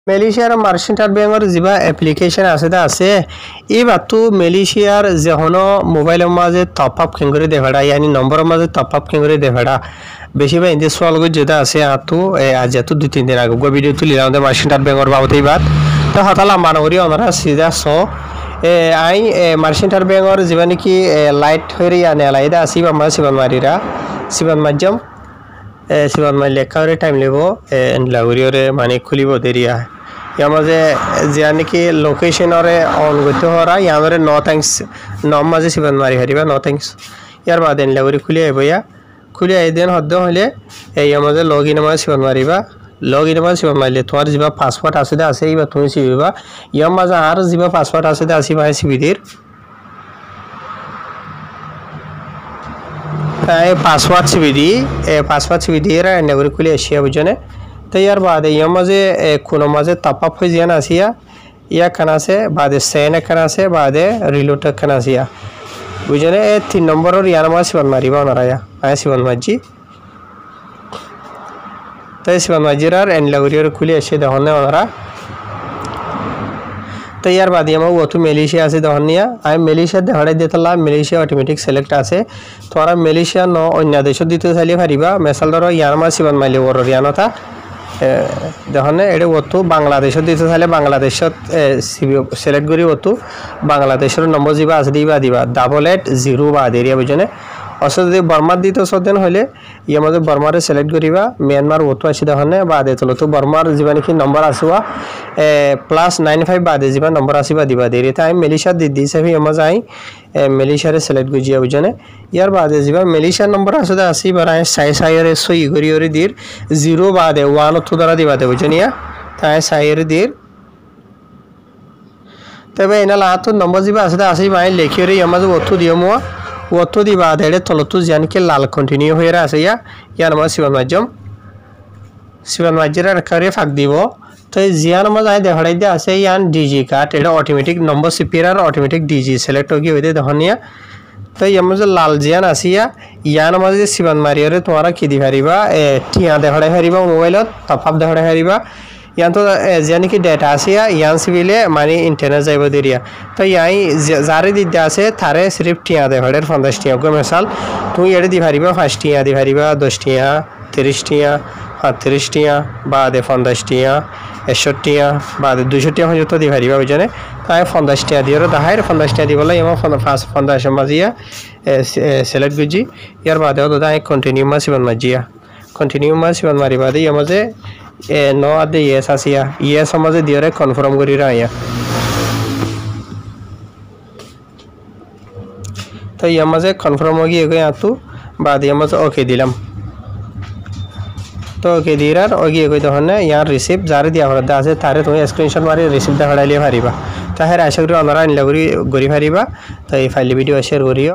মালয়েশিয়াৰ মাৰ্চেন্টাৰ ব্যাংকৰ যিবা এপ্লিকেশন আছে এই বাতু মালয়েশিয়ার যেহনো মোবাইলের মাঝে টপ আপ খেঙ্গরে দেভাড়া ইয়ানি নম্বরের মাঝে টপ আপ খেঙ্গরে দেভাড়া বেশিরভাগ ইন্দি সোয়ালগো যেটা আছে আতু আজ এত 2-3 দিন আগে ভিডিও তুলি আমাদের মার্চেন্টার ব্যাংকৰ বাবতেই বাত তো হতালা মানগৰি ওনাৰা সিধা আই মাৰ্চেন্টাৰ ব্যাংকৰ যিবা নেকি লাইট হয়ে আনে আলাইদা আসিব আমরা সিবান মারিরা সিবান মাধ্যম সিবান মারলে কাউরে টাইম লিব লাগরিওরে মানে খুলিব দেরিয়া ইয়ার মাঝে যে নাকি লোকেশনরে অন করতে হরা ইয়ারে নর্থ নম মাঝে সিবান মারি হারিবা নর্থ ইয়ার বাদে লাগরি খুলি আইব ইয়া খুলি আই দেন হদ্দ হলে ইয়ার মাঝে লগ ইন মাঝে সিবান মারিবা লগ ইন মাঝে সিবান মারলে তোমার যা পাসওয়ার্ড আছে এইবার তুমি চিবিবা ইয়ার মাঝে আর যা পাসওয়ার্ড আছে আসিবা চিবিদির পাসওয়ার্ড চিবি দিয়ে এনে খুলে আসিয়া বুঝনে তো ইয়ার বাদে ইয়ার মাঝে কোনো মাঝে তাপাপ হয়ে যান আসিয়া ইয়া খান আছে বাদে সেন এখান আছে বাদে রিলোড এখান আসিয়া বুঝনে 3 নম্বরের ইয়ার মাঝে সিবান মারিবা ওনারা সিবান মারজি তাই সিবান মারজির আর এনলাগুরিয়ার খুলে এসে দেখুন ওনারা তো ইয়ার বাদে আমার ওতো মালয়েশিয়া আছে দেখুন নিয়া আমি মালয়েশিয়া দেখাড়াই দিতাম মালয়েশিয়া অটোমেটিক সিলেক্ট আছে তোরা মালয়েশিয়া ন অন্য দেশত দিতে চাইলে পারিবা মেসাল ধরো ইয়ার মাঝে সিবান মারলে ওর ইয়ানতা দেখুন এটা ওতো বাংলাদেশত দিতে চাইলে বাংলাদেশত সিলেক্ট করি ওতো বাংলাদেশের নম্বর যা আছে দিবা 88 বা এরিয়া বুঝনে অথচ যদি বর্মার দিতে সদেন হলে ইয়ার মধ্যে বর্মারে সিলেক্ট করিবা মিয়ানমার ওতো আসি দেখুন বাদে তোলো তো বর্মার যা নাকি নম্বর আসবা +95 বাদে যা নম্বর আসিবা দিবা দেরি তাই মালয়েশিয়া দিছে আমার যাই মালয়েশিয়ারে সিলেক্ট করি বুঝনে ইয়ার বাদে যা মালয়েশিয়ার নম্বর আসলে আসিবার সাইরে সই করি দির 0 বাদে 1 তো দ্বারা দিবা দে বুঝনিয়া তাই সাইরে দির তবে এনাল আতো নম্বর যা আসলে আসিবা লেখিরে আমার ওতো দিও মোয়া ওতো দিবা দেড়ে তলতো জানকে লাল কন্টিনিউ হয়ে আছে ইয়ার মাঝে সিবান মাঝির কারে ফাঁক দিব তো জিয়ার মাঝে দেখাড়াই দিয়ে আছে ইয়ান ডিজি কার্ড এটা অটোমেটিক নম্বর সিপির আর অটোমেটিক ডিজি সিলেক্ট হয়ে হয়ে দেখনিয়া তো ইয়ার মাঝে লাল জিয়ান আসিয়া ইয়ার মাঝে সিবান মারিয়ারে তোমারা কি দি পারিবা টিয়া দেখাড়াই পারিবা মোবাইলত টপ দেখাড়াই পারিবা ইয়ান তো যে নাকি ডেটা আসিয়া ইয়ান সিবিলে মানে ইন্টারনেট যাইব দেরিয়া তো ইয়াই যারে দিতে আছে তারে সিরিফ টিয়া দেখাড়ের 50 টিয়া গো মিসাল তুমি এড়ে দি পারিবা 5 টিয়া দি পারিবা 10 টিয়া 30 টিয়া 35 টিয়া বাদে 50 টিয়া 61 টিয়া বাদে 200 টিয়া হয়তো দি পারিবা বুঝনে তাই 50 টিয়া দিও দাহাইর 50 টিয়া দি বলে এমন 50 মাজিয়া সিলেক্ট গুজি ইয়ার বাদে তো দাই কন্টিনিউ মা সিবান মাজিয়া কন্টিনিউ মা সিবান মারি বাদে ইয়ামাজে নো আদে ইয়েস আসিয়া ইয়েস মাঝে দিওরে কনফার্ম করি রাইয়া তো ইয়ার মাঝে কনফার্ম হয়ে গিয়ে আতু বাদ ইয়ার মাঝে ওকে দিলাম তো ওকে দিরার ওগিয়ে কই তখন ইয়ার রিসিপ্ট যারে দিয়া হরদা আছে তারে তুমি স্ক্রিনশট মারি রিসিপ্ট দেখাইলে পারিবা তাহের আশা করি আপনারা ইনলা করি পারিবা তো এই ফাইল ভিডিও শেয়ার করিও।